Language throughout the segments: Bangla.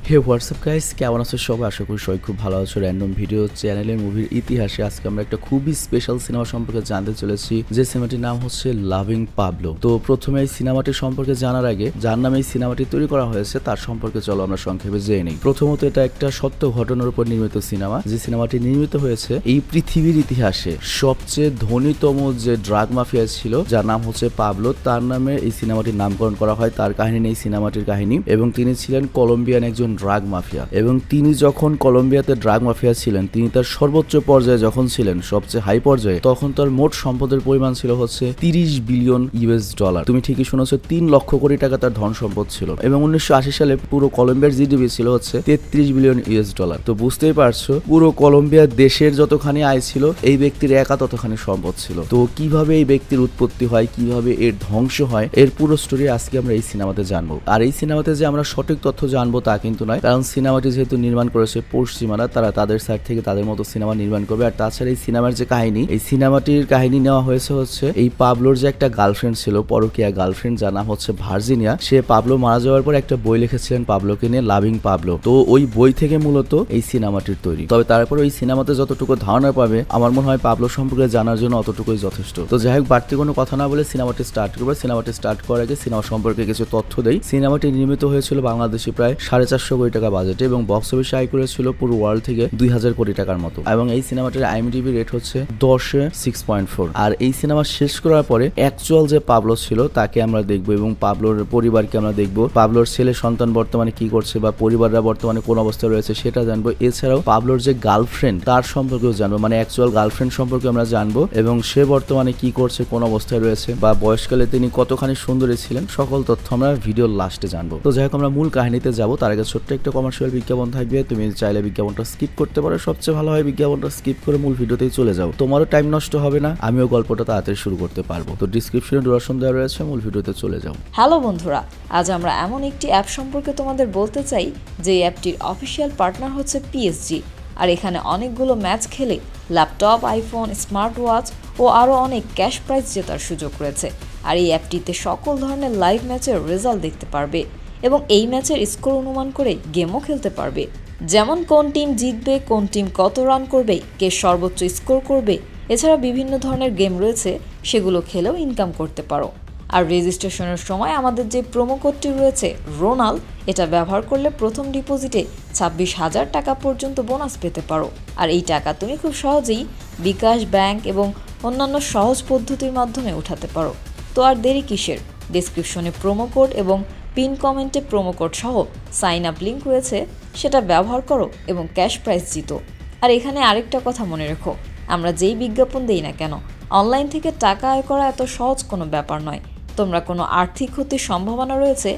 হে হোয়াটসঅ্যাপ গাইস, কেমন আছো সবাই? আশা করি সবাই খুব ভালো আছো। র্যান্ডম ভিডিও চ্যানেলের মুভির ইতিহাসে আজকে আমরা একটা খুবই স্পেশাল সিনেমা সম্পর্কে জানতে চলেছি, যে সিনেমাটির নাম হচ্ছে লাভিং পাবলো। তো প্রথমে এই সিনেমাটি সম্পর্কে জানার আগে, যার নামে এই সিনেমাটি তৈরি করা হয়েছে তার সম্পর্কে চলো আমরা সংক্ষেপে জেনে নিই। প্রথমত, এটা একটা সত্য ঘটনার উপর নির্মিত সিনেমা। যে সিনেমাটি নির্মিত হয়েছে এই পৃথিবীর ইতিহাসে সবচেয়ে ধনীতম যে ড্রাগ মাফিয়া ছিল, যার নাম হচ্ছে পাবলো, তার নামে এই সিনেমাটির নামকরণ করা হয়। তার কাহিনী নেই সিনেমাটির কাহিনী, এবং তিনি ছিলেন কলম্বিয়ান একজন ড্রাগ মাফিয়া। এবং তিনি যখন কলম্বিয়াতে ড্রাগ মাফিয়া ছিলেন, তিনি তার সর্বোচ্চ পর্যায়ে যখন ছিলেন, সবচেয়ে হাই পর্যায়ে, তখন তার মোট সম্পদের পরিমাণ ছিল হচ্ছে 30 বিলিয়ন ইউএস ডলার। তুমি ঠিকই শুনেছো, 3 লক্ষ কোটি টাকা তার ধন সম্পদ ছিল। এবং 1980 সালে পুরো কলম্বিয়ার জিডিপি ছিল হচ্ছে 33 বিলিয়ন ইউএস ডলার। তো বুঝতেই পারছো, পুরো কলম্বিয়ার দেশের যতখানি আয় ছিল, এই ব্যক্তির একা ততখানি সম্পদ ছিল। তো কিভাবে এই ব্যক্তির উৎপত্তি হয়, কিভাবে এর ধ্বংস হয়, এর পুরো স্টোরি আজকে আমরা এই সিনেমাতে জানবো। আর এই সিনেমাতে যে আমরা সঠিক তথ্য জানবো তা কিন্তু নয়, কারণ সিনেমাটি যেহেতু নির্মাণ করেছে পশ্চিমারা, তারা তাদের সাইড থেকে তাদের মতো সিনেমা নির্মাণ করবে। আর তাছাড়া এই সিনেমার যে কাহিনী, এই সিনেমাটির কাহিনী নেওয়া হয়েছে হচ্ছে এই পাবলোর যে একটা গার্লফ্রেন্ড ছিল, পরকীয়া গার্লফ্রেন্ড, যার নাম হচ্ছে ভার্জিনিয়া। সে পাবলো মারা যাওয়ার পর একটা বই লিখেছিলেন পাবলোকে নিয়ে, লাভিং পাবলো। তো ওই বই থেকে মূলত এই সিনেমাটির তৈরি। তবে তারপর ওই সিনেমাতে যতটুকু ধারণা পাবে, আমার মনে হয় পাবলো সম্পর্কে জানার জন্য অতটুকুই যথেষ্ট। তো যাই হোক, বাড়তি কোনো কথা না বলে সিনেমাটি স্টার্ট করবে। সিনেমাটি স্টার্ট করার আগে সিনেমা সম্পর্কে কিছু তথ্য দেই। সিনেমাটি নির্মিত হয়েছিল বাংলাদেশে প্রায় 450 কোটি টাকা বাজেটে, এবং বক্স অফিসে আয় করেছিল পুরো ওয়ার্ল্ড থেকে 2000 কোটি টাকার মতো। এবং এই সিনেমাটির আইএমডিবি রেট হচ্ছে 10-এ 6.4। আর এই সিনেমা শেষ করার পরে অ্যাকচুয়াল যে পাবলো ছিল তাকে আমরা দেখবো, এবং পাবলোর পরিবারকে আমরা দেখবো। পাবলোর ছেলে সন্তান বর্তমানে কি করছে বা পরিবাররা বর্তমানে কোন অবস্থায় রয়েছে সেটা জানবো। এছাড়াও পাবলোর যে গার্লফ্রেন্ড, তার সম্পর্কেও জানবো, মানে অ্যাকচুয়াল গার্লফ্রেন্ড সম্পর্কে আমরা জানবো, এবং সে বর্তমানে কি করছে, কোন অবস্থায় রয়েছে, বা বয়সকালে তিনি কতখানি সুন্দরী ছিলেন, সকল তথ্য আমরা ভিডিওর লাস্টে জানবো। তো যাই হোক, আমরা মূল কাহিনীতে যাবো। তার আগে ছোট্ট একটা কমার্শিয়াল বিজ্ঞাপন থাকবে, তুমি চাইলে বিজ্ঞাপনটা স্কিপ করতে পারো। সবচেয়ে ভালো হয় বিজ্ঞাপনটা স্কিপ করে মূল ভিডিওতেই চলে যাও, তোমারও টাইম নষ্ট হবে না, আমিও গল্পটা তাড়াতাড়ি শুরু করতে পারবো। তো ডিসক্রিপশনে ডুরেশন দেওয়া রয়েছে, মূল ভিডিওতে চলে যাও। হ্যালো বন্ধুরা, আজ আমরা এমন একটি অ্যাপ সম্পর্কে তোমাদের বলতে চাই যে অ্যাপটির অফিসিয়াল পার্টনার হচ্ছে পিএসজি। আর এখানে অনেকগুলো ম্যাচ খেলে ল্যাপটপ, আইফোন, স্মার্ট ওয়াচ ও আরও অনেক ক্যাশ প্রাইজ জেতার সুযোগ রয়েছে। আর এই অ্যাপটিতে সকল ধরনের লাইভ ম্যাচের রেজাল্ট দেখতে পারবে, এবং এই ম্যাচের স্কোর অনুমান করে গেমও খেলতে পারবে। যেমন কোন টিম জিতবে, কোন টিম কত রান করবে, কে সর্বোচ্চ স্কোর করবে। এছাড়া বিভিন্ন ধরনের গেম রয়েছে, সেগুলো খেলেও ইনকাম করতে পারো। আর রেজিস্ট্রেশনের সময় আমাদের যে প্রোমো কোডটি রয়েছে রোনাল, এটা ব্যবহার করলে প্রথম ডিপোজিটে 26,000 টাকা পর্যন্ত বোনাস পেতে পারো। আর এই টাকা তুমি খুব সহজেই বিকাশ, ব্যাংক এবং অন্যান্য সহজ পদ্ধতির মাধ্যমে উঠাতে পারো। তো আর দেরি কিসের? ডেসক্রিপশনে প্রোমো কোড এবং পিন কমেন্টে প্রোমো কোড সহ সাইন আপ লিঙ্ক রয়েছে, সেটা ব্যবহার করো এবং ক্যাশ প্রাইজ জিতো। আর এখানে আরেকটা কথা মনে রেখো, আমরা যেই বিজ্ঞাপন দেই না কেন, অনলাইন থেকে টাকা আয় করা এত সহজ কোনো ব্যাপার নয়। তোমরা কোনো আর্থিক ক্ষতির সম্ভাবনা রয়েছে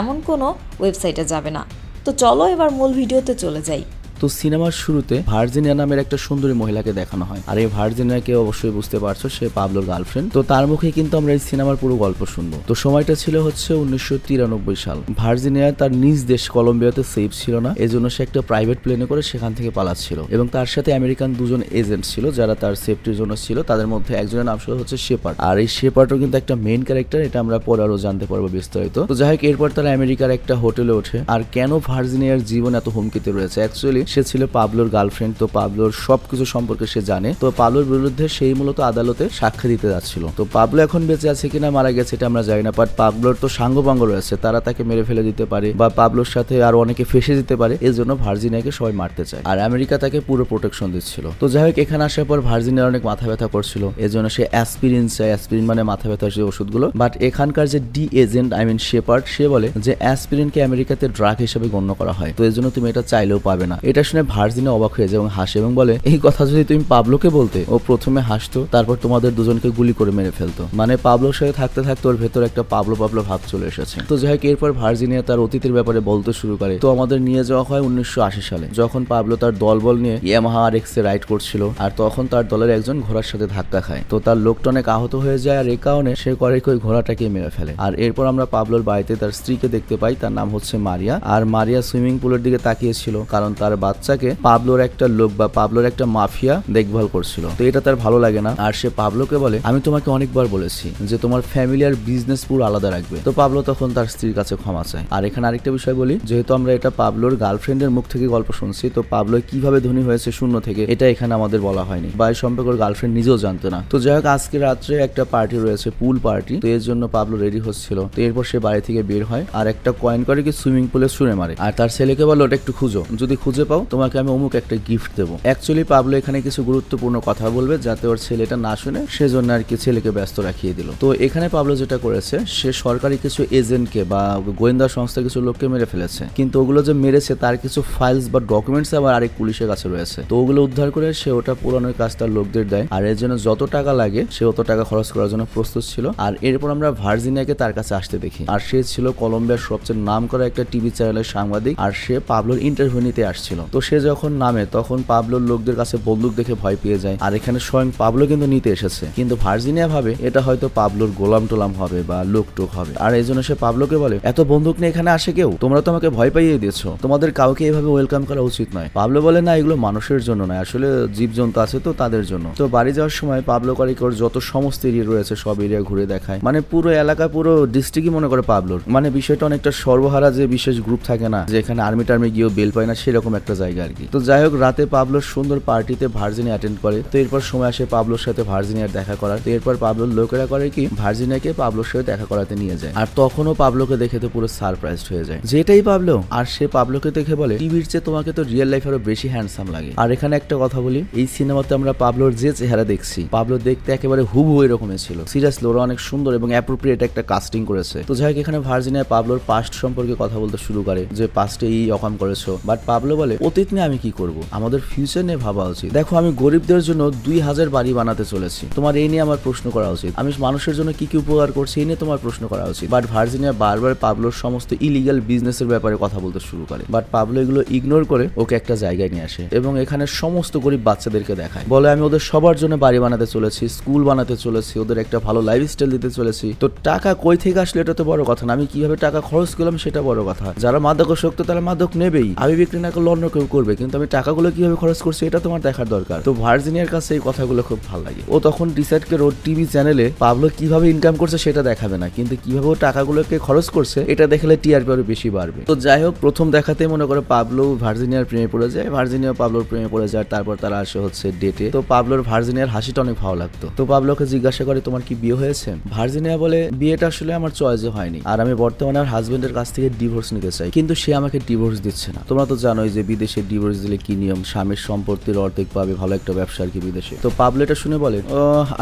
এমন কোনো ওয়েবসাইটে যাবে না। তো চলো এবার মূল ভিডিওতে চলে যাই। তো সিনেমার শুরুতে ভার্জিনিয়া নামের একটা সুন্দরী মহিলাকে দেখানো হয়। আর এই ভার্জিনিয়াকে অবশ্যই বুঝতে পারছো, সে পাবলোর গার্লফ্রেন্ড। তো তার মুখে কিন্তু আমরা এই সিনেমার পুরো গল্প শুনবো। তো সময়টা ছিল হচ্ছে 1993 সাল। ভার্জিনিয়া তার নিজ দেশ কলম্বিয়াতে সেফ ছিল না, এজন্য সে একটা প্রাইভেট প্লেনে করে সেখান থেকে পালাচ্ছিল, এবং তার সাথে আমেরিকান দুজন এজেন্ট ছিল যারা তার সেফটির জন্য ছিল। তাদের মধ্যে একজনের নাম ছিল হচ্ছে শেপার্ড। আর এই শেপার্ডও কিন্তু একটা মেইন ক্যারেক্টার, এটা আমরা পরে আরো জানতে পারবো বিস্তারিত। তো যাই হোক, এরপর তারা আমেরিকার একটা হোটেলে ওঠে। আর কেন ভার্জিনিয়ার জীবন এত হুমকিতে রয়েছে? অ্যাকচুয়ালি সে ছিল পাবলোর গার্লফ্রেন্ড, তো পাবলোর সবকিছু সম্পর্কে সে জানে। তো পাবলোর বিরুদ্ধে সেই মূলত আদালতে সাক্ষ্য দিতে যাচ্ছিল। তো পাবলো এখন বেঁচে আছে কিনা মারা গেছে এটা আমরা জানি না, বাট পাবলোর তো সাঙ্গপাঙ্গ রয়েছে, তারা তাকে মেরে ফেলে দিতে পারে, বা পাবলোর সাথে আর অনেকে ফেসে দিতে পারে। এর জন্য ভার্জিনিয়াকে সবাই মারতে চায়, আর আমেরিকা তাকে পুরো প্রোটেকশন দিচ্ছিল। তো যাই হোক, এখানে আসার পর ভার্জিনিয়ার অনেক মাথা ব্যথা করছিল, এজন্য সে অ্যাসপিরিন চায়। অ্যাসপিরিন মানে মাথা ব্যথার যে ওষুধগুলো। বাট এখানকার যে the agent, I mean Shepard, সে বলে যে অ্যাসপিরিনকে আমেরিকাতে ড্রাগ হিসেবে গণ্য করা হয়, তো এর জন্য তুমি এটা চাইলেও পাবে না। এটা শুনে ভার্জিনিয়া অবাক হয়ে যায় এবং হাসে, এবং বলে এই কথা যদি তুমি পাবলোকে বলতে, ও প্রথমে হাসতো, তারপর তোমাদের দুজনকে গুলি করে মেরে ফেলতো। মানে পাবলোর সাথে থাকতে থাকতে ওর ভেতর একটা পাবলো পাবলো ভাব চলে এসেছে। তো যাই হোক, এরপর ভার্জিনিয়া তার অতীতের ব্যাপারে বলতে শুরু করে। তো আমাদের নিয়ে যাওয়া হয় 1980 সালে, যখন পাবলো তার দলবল নিয়ে ইয়ামাহা RX এ রাইড করছিল। আর তখন তার দলের একজন ঘোড়ার সাথে ধাক্কা খায়। তো তার লোকটা অনেক আহত হয়ে যায়, আর এ কারণে সে করে ওই ঘোড়াটাকে মেরে ফেলে। আর এরপর আমরা পাবলোর বাড়িতে তার স্ত্রীকে দেখতে পাই, তার নাম হচ্ছে মারিয়া। আর মারিয়া সুইমিং পুলের দিকে তাকিয়েছিল, কারণ তার বাচ্চাকে পাবলোর একটা লোক বা পাবলোর একটা মাফিয়া দেখভাল করছিল। তো এটা তার ভালো লাগে না, আর সে পাবলোকে বলে আমি তোমাকে অনেকবার বলেছি যে তোমার ফ্যামিলি আর বিজনেস পুরো আলাদা রাখবে। তো পাবলো তখন তার স্ত্রীর কাছে ক্ষমা চায়। আর এখানে আরেকটা বিষয় বলি, যেহেতু আমরা এটা পাবলোর গার্লফ্রেন্ডের মুখ থেকে গল্প শুনছি, তো পাবলো কিভাবে ধনী হয়েছে শূন্য থেকে এটা এখানে আমাদের বলা হয়নি, বা এই সম্পর্কে ওর গার্লফ্রেন্ড নিজেও জানতো না। তো যাই হোক, আজকে রাত্রে একটা পার্টি রয়েছে, পুল পার্টি। তো এর জন্য পাবলো রেডি হচ্ছিল। তো এরপর সে বাড়ি থেকে বের হয় আর একটা কয়েন করে কি সুইমিং পুলে ছুঁড়ে মারে, আর তার ছেলেকে বলে ওটা একটু খুঁজো, যদি খুঁজে পাও তোমাকে আমি অমুক একটা গিফট দেবো। অ্যাকচুয়ালি পাবলো এখানে কিছু গুরুত্বপূর্ণ কথা বলবে যাতে ওর ছেলেটা না শুনে, সেজন্য আর কি ছেলেকে ব্যস্ত রাখিয়ে দিল। তো এখানে পাবলো যেটা করেছে, সে সরকারি কিছু এজেন্টকে বা গোয়েন্দা সংস্থার কিছু লোককে মেরে ফেলেছে, কিন্তু ওগুলো যে মেরেছে তার কিছু ফাইলস বা ডকুমেন্টস আবার আরেক পুলিশের কাছে রয়েছে। তো ওগুলো উদ্ধার করে সে ওটা পুরানোর কাজ তার লোকদের দেয়, আর এর জন্য যত টাকা লাগে সে অত টাকা খরচ করার জন্য প্রস্তুত ছিল। আর এরপর আমরা ভার্জিনিয়াকে তার কাছে আসতে দেখি, আর সে ছিল কলম্বিয়ার সবচেয়ে নাম করা একটা টিভি চ্যানেলের সাংবাদিক, আর সে পাবলোর ইন্টারভিউ নিতে আসছিল। তো সে যখন নামে তখন পাবলোর লোকদের কাছে বন্দুক দেখে ভয় পেয়ে যায়, আর এখানে স্বয়ং পাবলো কিন্তু নিতে এসেছে, কিন্তু ভার্জিনিয়া ভাবে এটা হয়তো পাবলোর গোলাম টোলাম হবে বা লোক টোক হবে, আর এই জন্য সে পাবলোকে বলে এত বন্দুক নিয়ে এখানে আসে কেউ, তোমরা তো আমাকে ভয় পাইয়ে দিয়েছো, তোমাদের কাউকে এভাবে ওয়েলকাম করা উচিত নয়। পাবলো বলে না, এগুলো মানুষের জন্য নয়, আসলে জীবজন্তু আছে তো তাদের জন্য। তো বাড়ি যাওয়ার সময় পাবলো কারিকর যত সমস্ত এরিয়া রয়েছে সব এরিয়া ঘুরে দেখায়, মানে পুরো এলাকা পুরো ডিস্ট্রিক্টই মনে করে পাবলোর। মানে বিষয়টা অনেকটা সর্বহারা যে বিশেষ গ্রুপ থাকে না, যে এখানে আর্মি টার্মি গিয়েও বেল পায় না, সেরকম একটা জায়গা আর কি। তো যাই হোক, রাতে পাবলোর সুন্দর পার্টিতে ভার্জিনিয়া অ্যাটেন্ড করে। তো এরপর সময় আসে পাবলোর সাথে ভার্জিনিয়ার দেখা করার। তো এরপর পাবলোর লোকেরা করে কি ভার্জিনিয়াকে পাবলোর সাথে দেখা করাতে নিয়ে যায়, আর তখনও পাবলোকে দেখে তো পুরো সারপ্রাইজড হয়ে যায় যে এটাই পাবলো। আর সে পাবলোকে দেখে বলে টিভির চেয়ে তোমাকে তো রিয়েল লাইফ আরো বেশি হ্যান্ডসাম লাগে। আর এখানে একটা কথা বলি, এই সিনেমাতে আমরা পাবলোর যে চেহারা দেখছি, পাবলো দেখতে একেবারে হুবহু এরকমই ছিল। সিরিয়াসলি ওরা অনেক সুন্দর এবং অ্যাপ্রোপ্রিয়েট একটা কাস্টিং করেছে। তো যাই হোক, এখানে ভার্জিনিয়া পাবলোর পাস্ট সম্পর্কে কথা বলতে শুরু করে যে পাস্টে এই অকাম করেছো, বাট পাবলো বলে অতীত নিয়ে আমি কি করব, আমাদের ফিউচার নিয়ে ভাবা উচিত। দেখো, আমি গরিবদের জন্য 2000 বাড়ি বানাতে চলেছি, তোমার এই নিয়ে আমার প্রশ্ন করা উচিত। আমি মানুষের জন্য কি কি উপকার করছি এই নিয়ে তোমার প্রশ্ন করা উচিত। বাট ভার্জিনিয়া বারবার পাবলোর সমস্ত ইলিগাল বিজনেসের ব্যাপারে কথা বলতে শুরু করে, বাট পাবলো এগুলো ইগনোর করে ওকে একটা জায়গায় নিয়ে আসে এবং এখানে সমস্ত গরিব বাচ্চাদেরকে দেখায়, বলে আমি ওদের সবার জন্য বাড়ি বানাতে চলেছি, স্কুল বানাতে চলেছি, ওদের একটা ভালো লাইফস্টাইল দিতে চলেছি। তো টাকা কই থেকে আসলে এটা তো বড় কথা না, আমি কিভাবে টাকা খরচ করলাম সেটা বড় কথা। যারা মাদকাসক্ত তারা মাদক নেবেই, আমি বিক্রি না করলে অন্য কেউ করবে, কিন্তু আমি টাকাগুলো কিভাবে খরচ করছি এটা তোমার দেখার দরকার। তো ভার্জিনিয়ার কাছে এই কথাগুলো খুব ভালো লাগে। ও তখন ডিসাইড করে ওর টিভি চ্যানেলে পাবলো কিভাবে ইনকাম করছে সেটা দেখাবে না, কিন্তু কিভাবে ও টাকাগুলোকে খরচ করছে এটা দেখালে টিআরপি আরো বেশি বাড়বে। তো যাই হোক, প্রথম দেখাতেই মনে করে পাবলো ভার্জিনিয়ার প্রেমে পড়ে যায়, ভার্জিনিয়া পাবলোর প্রেমে পড়ে যায়। তারপর তারা আসে হচ্ছে ডেটে। তো পাবলোর ভার্জিনিয়ার হাসিটা অনেক ভালো লাগতো। তো পাবলোকে জিজ্ঞাসা করে তোমার কি বিয়ে হয়েছে? ভার্জিনিয়া বলে বিয়েটা আসলে আমার চয়েসে হয়নি, আর আমি বর্তমানে আমার হাজবেন্ডের কাছ থেকে ডিভোর্স নিতে চাই, কিন্তু সে আমাকে ডিভোর্স দিচ্ছে না। তোমরা তো জানোই যে বিদেশে ডিভোর্স দিলে কি নিয়ম, স্বামীর সম্পত্তির অর্ধেক পাবে, ভালো একটা ব্যবসা আর কি বিদেশে। তো পাবলো এটা শুনে বলে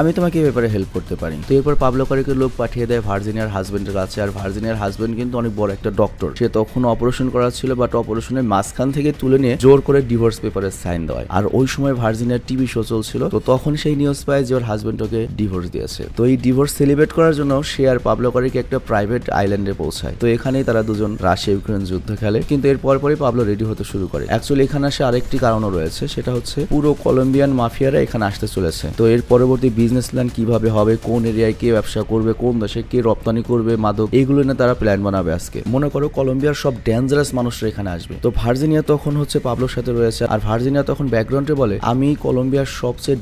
আমি তোমাকে এই ব্যাপারে হেল্প করতে পারি। তো এরপর পাবলো কারিকে লোক পাঠিয়ে দেয় ভার্জিনিয়ার হাজবেন্ডের কাছে, আর ভার্জিনিয়ার হাজবেন্ড কিন্তু অনেক বড় একটা ডক্টর, সে তখন অপারেশন করা ছিল, বাট অপারেশনের মাঝখান থেকে তুলে নিয়ে জোর করে ডিভোর্স পেপারে সাইন দেওয়ায়। আর ওই সময় ভার্জিনিয়ার টিভি শো চলছিল, তো তখন সেই নিউজ পায় যে ওর হাজবেন্ড ওকে ডিভোর্স দিয়েছে। তো এই ডিভোর্স সেলিব্রেট করার জন্য সে আর পাবলো কারিকে একটা প্রাইভেট আইল্যান্ডে পৌঁছায়। তো এখানেই তারা দুজন রাশিয়া ইউক্রেন যুদ্ধ খেলে, কিন্তু এর পরপরই পাবলো রেডি হতে শুরু করে। অ্যাকচুয়ালি এখানে আসে আরেকটি কারণও রয়েছে, সেটা হচ্ছে পুরো কলম্বিয়ান মাফিয়ারা এখানে আসতে চলেছে। তো এর পরবর্তী বিজনেস প্ল্যান কিভাবে হবে, কোন এরিয়ায় কে ব্যবসা করবে, কোন দেশে কে রপ্তানি করবে মাদক, এইগুলো নিয়ে তারা প্ল্যান বানাবে। আজকে মনে করো কলম্বিয়ার সব ডেঞ্জারাস মানুষরা এখানে আসবে। তো ভার্জিনিয়া তখন হচ্ছে পাবলোর সাথে রয়েছে, আর ভার্জিনিয়া তখন ব্যাকগ্রাউন্ডে বলে আমি কলম্বিয়ার সবচেয়ে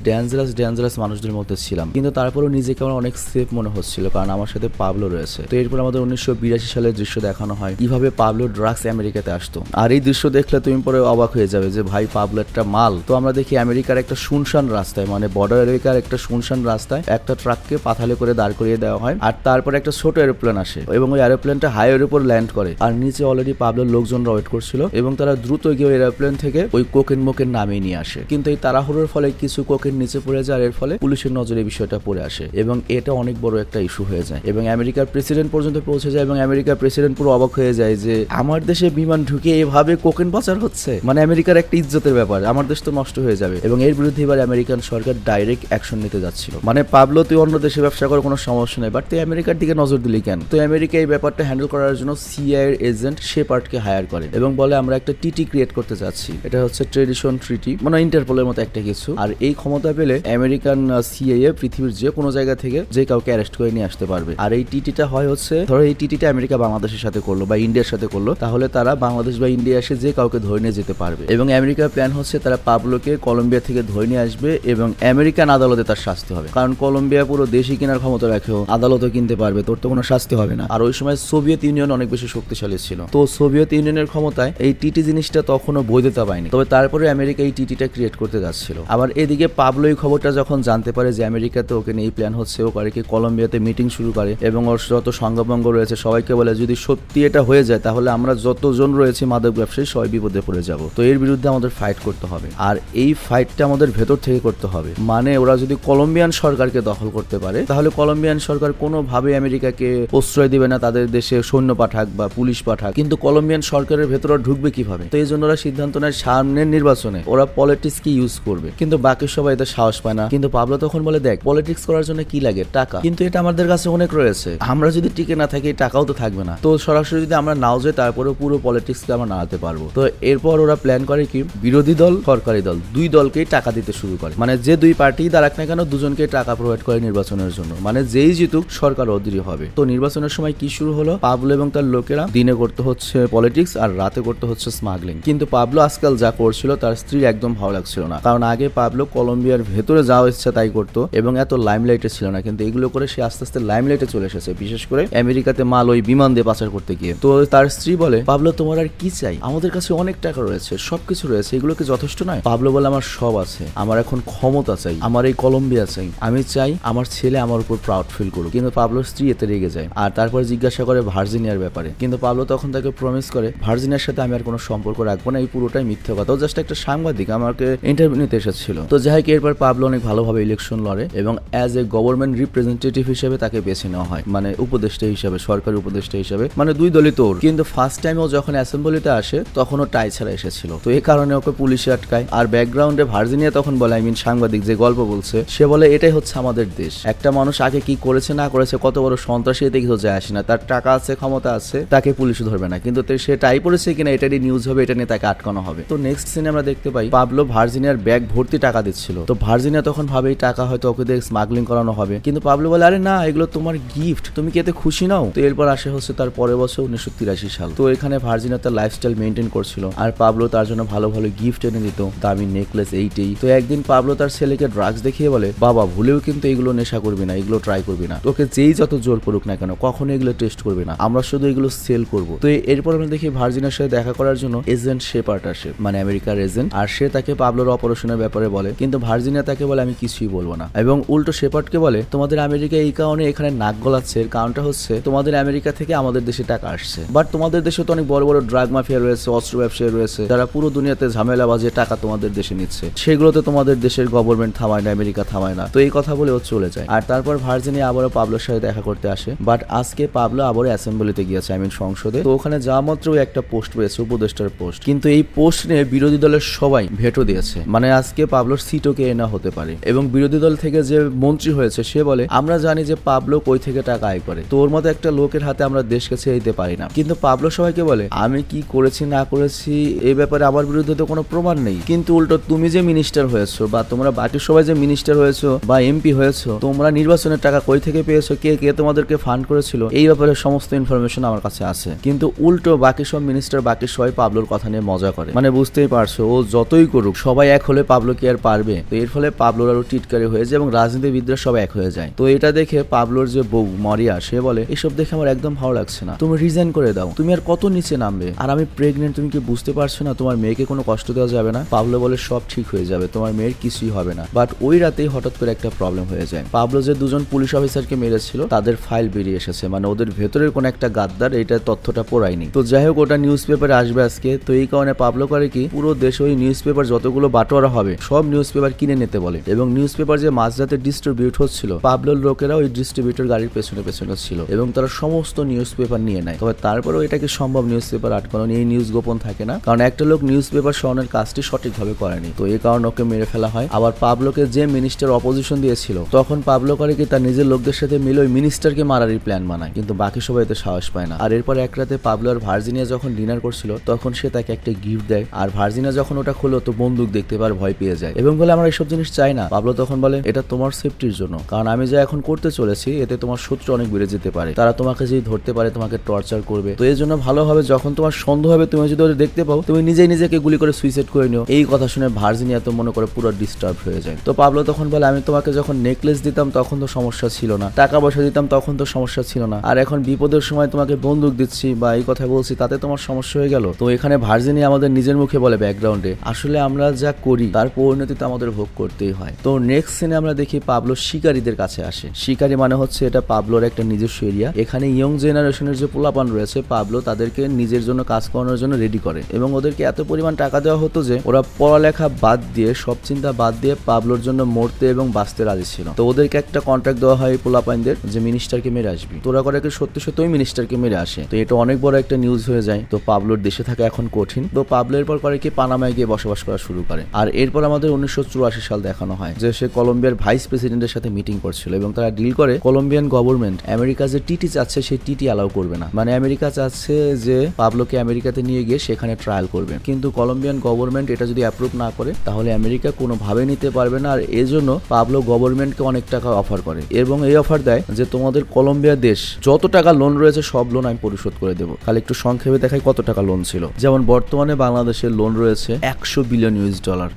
ডেঞ্জারাস মানুষদের মধ্যে ছিলাম, কিন্তু তারপরেও নিজেকে আমার অনেক সেফ মনে হচ্ছিল কারণ আমার সাথে পাবলো রয়েছে। তো এরপর আমাদের 1982 সালের দৃশ্য দেখানো হয় কিভাবে পাবলো ড্রাগস আমেরিকাতে আসতো। আর এই দৃশ্য দেখলে তুমি পরে অবাক হয়ে যাবে যে ভাই পাবলো একটা মাল। তো আমরা দেখি আমেরিকার একটা শুনশান রাস্তায়, মানে বর্ডার এলাকার একটা শুনশান রাস্তায় একটা ট্রাককে পাথালে করে দাঁড় করিয়ে দেওয়া হয়, আর তারপরে একটা ছোট এরোপ্লেন আসে এবং ওই এরোপ্লেনটা হাইওয়ের উপর ল্যান্ড করে, আর নিচে অলরেডি পাবলোর লোকজনরা ওয়েট করছিল এবং তারা দ্রুত গিয়ে এরোপ্লেন থেকে ওই কোকেন মোকেন নামিয়ে নিয়ে আসে। কিন্তু এই তাড়াহুড়োর ফলে কিছু কোকেন নিচে পড়ে যায়, এর ফলে পুলিশের নজরে বিষয়টা পড়ে আসে এবং এটা অনেক বড় একটা ইস্যু হয়ে যায় এবং আমেরিকার প্রেসিডেন্ট পর্যন্ত পৌঁছে যায় এবং আমেরিকার প্রেসিডেন্ট পুরো অবাক হয়ে যায় যে আমার দেশে বিমান ঢুকে এভাবে কোকেন পাচার হচ্ছে, মানে আমেরিকার একটা ইজ্জতের ব্যাপার, আমার দেশ তো নষ্ট হয়ে যাবে। এবং এর বিরুদ্ধে এবার আমেরিকান সরকার ডাইরেক্ট অ্যাকশন নিতে যাচ্ছিল, মানে পাবলো তুই অন্য দেশে ব্যবসা করার কোনো সমস্যা নেই, বাট তুই আমেরিকার দিকে নজর দিলি কেন? তো আমেরিকা এই ব্যাপারটা হ্যান্ডেল করার জন্য সিআইএর এজেন্ট শেপার্ডকে হায়ার করে এবং বলে আমরা একটা টিটি ক্রিয়েট করতে যাচ্ছি, এটা হচ্ছে ট্রেডিশন ট্রিটি, মানে ইন্টারপোলের মতো একটা কিছু। আর এই ক্ষমতা পেলে আমেরিকান সিআইএ পৃথিবীর যে কোনো জায়গা থেকে যে কাউকে অ্যারেস্ট করে নিয়ে আসতে পারবে। আর এই টিটিটা হয় হচ্ছে, ধরো এই টিটিটা আমেরিকা বাংলাদেশের সাথে করলো বা ইন্ডিয়ার সাথে করলো, তাহলে তারা বাংলাদেশ বা ইন্ডিয়া এসে যে কাউকে ধরে নিয়ে যেতে পারবে। এবং আমেরিকার প্ল্যান হচ্ছে তারা পাবলোকে কলম্বিয়া থেকে ধরে নিয়ে আসবে এবং আমেরিকান আদালতে তার শাস্তি হবে, কারণ কলম্বিয়া পুরো দেশই কেনার ক্ষমতা রাখেও আদালতও কিনতে পারবে, তোর তো কোনো শাস্তি হবে না। আর ওই সময় সোভিয়েত ইউনিয়ন অনেক বেশি শক্তিশালী ছিল, তো সোভিয়েত ইউনিয়নের ক্ষমতায় এই টিটি জিনিসটা তখনও বৈধতা পায়নি, তবে তারপরে আমেরিকা এই টিটিটা ক্রিয়েট করতে যাচ্ছিল। আবার এদিকে পাবলো এই খবরটা যখন জানতে পারে যে আমেরিকাতে ওকে নিয়ে এই প্ল্যান হচ্ছে, ও করে কি কলম্বিয়াতে মিটিং শুরু করে এবং ওর যত সংঘবঙ্গ রয়েছে সবাইকে বলে যদি সত্যি এটা হয়ে যায় তাহলে আমরা যতজন রয়েছে মাদক ব্যবসায়ী সবাই বিপদে পড়ে যাব, তো এর বিরুদ্ধে আমাদের ফাইট করতে হবে। আর এই ফাইটটা আমাদের ভেতর থেকে করতে হবে, মানে ওরা যদি কলম্বিয়ান সরকারকে দখল করতে পারে তাহলে কলম্বিয়ান সরকার কোনোভাবে আমেরিকাকে প্রশ্রয় দিবে না, তাদের দেশে সৈন্য পাঠাক বা পুলিশ পাঠাক, কিন্তু কলম্বিয়ান সরকারের ভেতরে ঢুকবে কিভাবে? তো এই জন্য ওরা সিদ্ধান্ত নেয় সামনের নির্বাচনে ওরা পলিটিক্স কি ইউজ করবে, কিন্তু বাকি সবাই এতে সাহস পায় না। কিন্তু পাবলো তখন বলে দেখ পলিটিক্স করার জন্য কি লাগে, টাকা, কিন্তু এটা আমাদের কাছে অনেক রয়েছে, আমরা যদি টিকে না থাকি টাকাও তো থাকবে না, তো সরাসরি যদি আমরা নাও যাই তারপরেও পুরো পলিটিক্সকে আমরা নাড়াতে পারবো। তো এরপর ওরা প্ল্যান করে কি বিরোধী দল সরকারি দল দুই দলকেই টাকা দিতে শুরু করে, মানে যে দুই পার্টি দাঁড়াক না কেন দুজনকে টাকা প্রোভাইড করে নির্বাচনের জন্য, মানে যেই জিতুক সরকার অধীর হবে। তো নির্বাচনের সময় কি শুরু হলো, পাবলো এবং তার লোকেরা দিনে করতে হচ্ছে পলিটিক্স আর রাতে করতে হচ্ছে স্মাগলিং। কিন্তু পাবলো আজকাল যা করছিল তার স্ত্রীর একদম ভালো লাগছিল না, কারণ আগে পাবলো কলম্বিয়ার ভেতরে যাওয়া ইচ্ছা তাই করতো এবং এত লাইমলাইটে ছিল না, কিন্তু এগুলো করে সে আস্তে আস্তে লাইমলাইটে চলে এসেছে, বিশেষ করে আমেরিকাতে মাল ওই বিমান দিয়ে পাচার করতে গিয়ে। তো তার স্ত্রী বলে পাবলো তোমার আর কি চাই, আমাদের কাছে অনেক টাকা রয়েছে, সবকিছু রয়েছে, এগুলো কি যথেষ্ট নয়? পাবলো বলে আমার সব আছে, আমার এখন ক্ষমতা চাই, আমার এই কলম্বিয়া চাই, আমি চাই আমার ছেলে আমার উপর প্রাউড ফিল করুক। কিন্তু পাবলোর স্ত্রী এতে রেগে যায় আর তারপর জিজ্ঞাসা করে ভার্জিনিয়ার ব্যাপারে, কিন্তু পাবলো তখন তাকে প্রমিস করে ভার্জিনিয়ার সাথে আমি আর কোনো সম্পর্ক রাখবো না, এই পুরোটাই মিথ্যা কথা, ও জাস্ট একটা সাংবাদিক আমাকে ইন্টারভিউ নিতে এসেছিল। তো যাই হোক এরপর পাবলো অনেক ভালোভাবে ইলেকশন লড়ে এবং অ্যাজ এ গভর্নমেন্ট রিপ্রেজেন্টেটিভ হিসেবে তাকে বেছে নেওয়া হয়, মানে উপদেষ্টা হিসেবে, সরকারি উপদেষ্টা হিসেবে, মানে দুই দলই তোর। কিন্তু ফার্স্ট টাইম ও যখন অ্যাসেম্বলিতে আসে তখন ও টাই ছাড়া এসেছিল, তো এই কারণে ওকে পুলিশে আটকায়। আর ব্যাকগ্রাউন্ডে ভার্জিনিয়া তখন বলে সাংবাদিক যে গল্প বলছে সে বলে এটাই হচ্ছে আমাদের দেশ, একটা মানুষ আগে কি করেছে না করেছে কত বড় সন্ত্রাসী এতে কিছু যায় আসে না, তার টাকা আছে ক্ষমতা আছে তাকে পুলিশ ধরবে না, কিন্তু সে টাই পড়েছে কিনা এটারই নিউজ হবে, এটা নিয়ে তাকে আটকানো হবে। তো নেক্সট সিনে আমরা দেখতে পাই পাবলো ভার্জিনিয়ার ব্যাগ ভর্তি টাকা দিচ্ছিল, তো ভার্জিনিয়া তখন ভাবে এই টাকা হয়তো ওকে দিয়ে স্মাগলিং করানো হবে, কিন্তু পাবলো বলে আরে না এগুলো তোমার গিফট, তুমি কি এতে খুশি নাও? তো এরপর আসে হচ্ছে তার পরের বছর 1983 সাল। তো এখানে ভার্জিনিয়া তার লাইফস্টাইল মেনটেন করছিল আর পাবলো তার জন্য ভালো ভালো গিফট এনে দিত, দামি নেকলেস এইটাই। তো একদিন পাবলো তার ছেলেকে ড্রাগস দেখিয়ে বলে বাবা ভুলেও কিন্তু এগুলো নেশা করবি না, এগুলো ট্রাই করবি না, তোকে যেই যত জোর করুক না কেন কখনো এগুলো টেস্ট করবে না, আমরা শুধু এগুলো সেল করবো। তো এরপর আমরা দেখি ভার্জিনিয়ার সাথে দেখা করার জন্য এজেন্ট শেপার্ড আসে, মানে আমেরিকার এজেন্ট, আর সে তাকে পাবলোর অপারেশনের ব্যাপারে বলে, কিন্তু ভার্জিনিয়া তাকে বলে আমি কিছুই বলবো না, এবং উল্টো শেপার্ডকে বলে তোমাদের আমেরিকা এই কারণে এখানে নাক গলাচ্ছে, এর কারণটা হচ্ছে তোমাদের আমেরিকা থেকে আমাদের দেশে টাকা আসছে, বাট তোমাদের দেশে তো অনেক বড় বড় ড্রাগ মাফিয়া রয়েছে, অস্ত্র ব্যবসায়ী রয়েছে, যারা পুরো দুনিয়াতে ঝামেলা বাজিয়ে টাকা তোমাদের দেশে নিচ্ছে, সেগুলোতে তোমাদের দেশের গভর্নমেন্ট থামায় না, আমেরিকা থামায় না। তো এই কথা বলে ও চলে যায়। আর তারপর ভার্জিনিয়া আবারও পাবলোর সাথে দেখা করতে আসে, বাট আজকে পাবলো আবারও অ্যাসেম্বলিতে গিয়েছে, সংসদে। তো ওখানে যাওয়া মাত্র একটা পোস্ট পেয়েছে, উপদেষ্টার পোস্ট, কিন্তু এই পোস্ট নিয়ে বিরোধী দলের সবাই ভেটো দিয়েছে, মানে আজকে পাবলোর সিটও কে না হতে পারে। এবং বিরোধী দল থেকে যে মন্ত্রী হয়েছে সে বলে আমরা জানি যে পাবলো কই থেকে টাকা আয় করে, তোর মতো একটা লোকের হাতে আমরা দেশকে ছেড়ে দিতে পারি না। কিন্তু পাবলো সবাইকে বলে আমি কি করেছি না করেছি এই ব্যাপারে আমার বিরুদ্ধে তো কোনো প্রমাণ নেই, কিন্তু উল্টো তুমি যে মিনিস্টার হয়েছো বা তোমরা বাকি সবাই যে মিনিস্টার হয়েছো বা এমপি হয়েছো, তোমরা নির্বাচনের টাকা কই থেকে পেয়েছো, কে কে তোমাদেরকে ফান্ড করেছিল, এই ব্যাপারে সমস্ত ইনফরমেশন আমার কাছে আছে। কিন্তু উল্টো বাকি সব মিনিস্টার বাকি সবাই পাবলোর কথা নিয়ে মজা করে, মানে বুঝতেই পারছো ও যতই করুক সবাই এক হলে পাবলো কি আর পারবে। তো এর ফলে পাবলোর আরো টিটকারি হয়ে যায় এবং রাজনীতিবিদরা সব এক হয়ে যায়। তো এটা দেখে পাবলোর যে বউ মারিয়া সে বলে এসব দেখে আমার একদম ভালো লাগছে না, তুমি রিজাইন করে দাও, তুমি আর কত নিচে নামবে, আর আমি প্রেগনেন্ট, তুমি কি বুঝতে পারছো না তোমার মেয়েকে কোনো কষ্ট দেওয়া যাবে না। পাবলো বলে সব ঠিক হয়ে যাবে, তোমার মেয়ের কিছুই হবে না। বাট ওই রাতেই হঠাৎ করে একটা প্রবলেম হয়ে যায়, পাবলো যে দুজন পুলিশ অফিসারকে মেরেছিল তাদের ফাইল বেরিয়ে এসেছে, মানে ওদের ভেতরের কোন একটা গাদ্দার এইটা তথ্যটা পড়ায়নি। তো যাই হোক ওটা নিউজ পেপারে আসবে আজকে, তো এই কারণে পাবলো করে কি পুরো দেশে ওই নিউজ পেপার যতগুলো বাটোয়ারা হবে সব নিউজ পেপার কিনে নিতে বলে, এবং নিউজ পেপার যে মাঝরাতে ডিস্ট্রিবিউট হচ্ছিল পাবলোর লোকেরা ওই ডিস্ট্রিবিউটর গাড়ির পেছনে পেছনে ছিল এবং তারা সমস্ত নিউজ পেপার নিয়ে নেয়। তবে তারপরেও এটা কি সম্ভব নিউজ পেপার আটকানো, এই নিউজ গোপন থাকে না, কারণ একটা লোক নিউজ পেপার সরানোর কাজটি সঠিকভাবে করেনি, তো এই কারণে ওকে মেরে ফেলা হয়। আবার পাবলোকে যে মিনিস্টার অপোজিশন দিয়েছিল তখন পাবলো করে কি তার নিজের লোকদের সাথে মিলে ওই মিনিস্টারকে মারারই প্ল্যান বানায়, কিন্তু বাকি সবাই তো সাহস পায় না। আর এরপর এক রাতে পাবলো আর ভার্জিনিয়া যখন ডিনার করছিল তখন সে তাকে একটা গিফট দেয়, আর ভার্জিনিয়া যখন ওটা খুলো তো বন্দুক দেখতে পার ভয় পেয়ে যায় এবং বলে আমরা এসব জিনিস চাই না। পাবলো তখন বলে এটা তোমার সেফটির জন্য, কারণ আমি যা এখন করতে চলেছি এতে তোমার শত্রু অনেক বেড়ে যেতে পারে, তারা তোমাকে যদি ধরতে পারে তোমাকে টর্চার করবে, তো এই জন্য ভালো হবে যখন তোমার সন্দেহ হবে তুমি যদি ওদের দেখতে পাও চাও তুমি নিজেই নিজেকে গুলি করে সুইসাইড করে নিও। এই কথা শুনে ভার্জিনিয়া তো মনে করে পুরো ডিস্টার্ব হয়ে যায়। তো পাবলো তখন বলে আমি তোমাকে যখন নেকলেস দিতাম তখন তো সমস্যা ছিল না, টাকা পয়সা দিতাম তখন তো সমস্যা ছিল না, আর এখন বিপদের সময় তোমাকে বন্দুক দিচ্ছি বা এই কথা বলছি তাতে তোমার সমস্যা হয়ে গেল। তো এখানে ভার্জিনিয়া আমাদের নিজের মুখে বলে ব্যাকগ্রাউন্ডে আসলে আমরা যা করি তার পরিণতি তো আমাদের ভোগ করতেই হয়। তো নেক্সট সিনে আমরা দেখি পাবলো শিকারীদের কাছে আসে। শিকারী মানে হচ্ছে এটা পাবলোর একটা নিজস্ব এরিয়া। এখানে ইয়ং জেনারেশনের যে পোলাপান রয়েছে পাবলো তাদেরকে নিজের জন্য কাজ করানোর জন্য রেডি করে এবং ওদেরকে এত পরিমাণ টাকা দেওয়া হতো যে ওরা পড়ালেখা বাদ দিয়ে সব চিন্তা বাদ দিয়ে পাবলোর জন্য মরতে এবং বাঁচতে রাজি ছিল। তো ওদেরকে একটা কন্ট্রাক্ট দেওয়া হয় পোলাপাইনদের যে মিনিস্টারকে মেরে আসবি, তোরা করে সত্যি সত্যি ওই মিনিস্টারকে মেরে আসে। তো এটা অনেক বড় একটা নিউজ হয়ে যায়। তো পাবলোর দেশে থাকা এখন কঠিন। তো পাবলো এরপর করে কি পানামায় গিয়ে বসবাস করা শুরু করে। আর এরপর আমাদের 1984 সাল দেখানো হয় যে সে কলম্বিয়ার ভাইস প্রেসিডেন্টের সাথে মিটিং করছিল এবং তারা ডিল করে কলম্বিয়ান গভর্নমেন্ট আমেরিকা যে টিটি চাচ্ছে সেই টিটি অ্যালাউ করবে না। মানে আমেরিকা চাচ্ছে যে পাবলোকে আমেরিকাতে নিয়ে গিয়ে সেখানে ট্রায়াল করবে, কিন্তু কলম্বিয়ান গভর্নমেন্ট এটা যদি অ্যাপ্রুভ না করে তাহলে আমেরিকা কোনোভাবে নিতে পারবে না। আর এজন্য পাবলো গভর্নমেন্টকে অনেক টাকা অফার করে এবং এই অফার দেয় যে তোমাদের কলম্বিয়া দেশ যত টাকা লোন রয়েছে সব লোন আমি পরিশোধ করে দেবো। খালি একটু সংক্ষেপে দেখাই কত টাকা লোন ছিল। যেমন বর্তমানে বাংলাদেশের লোন রয়েছে $100 বিলিয়ন।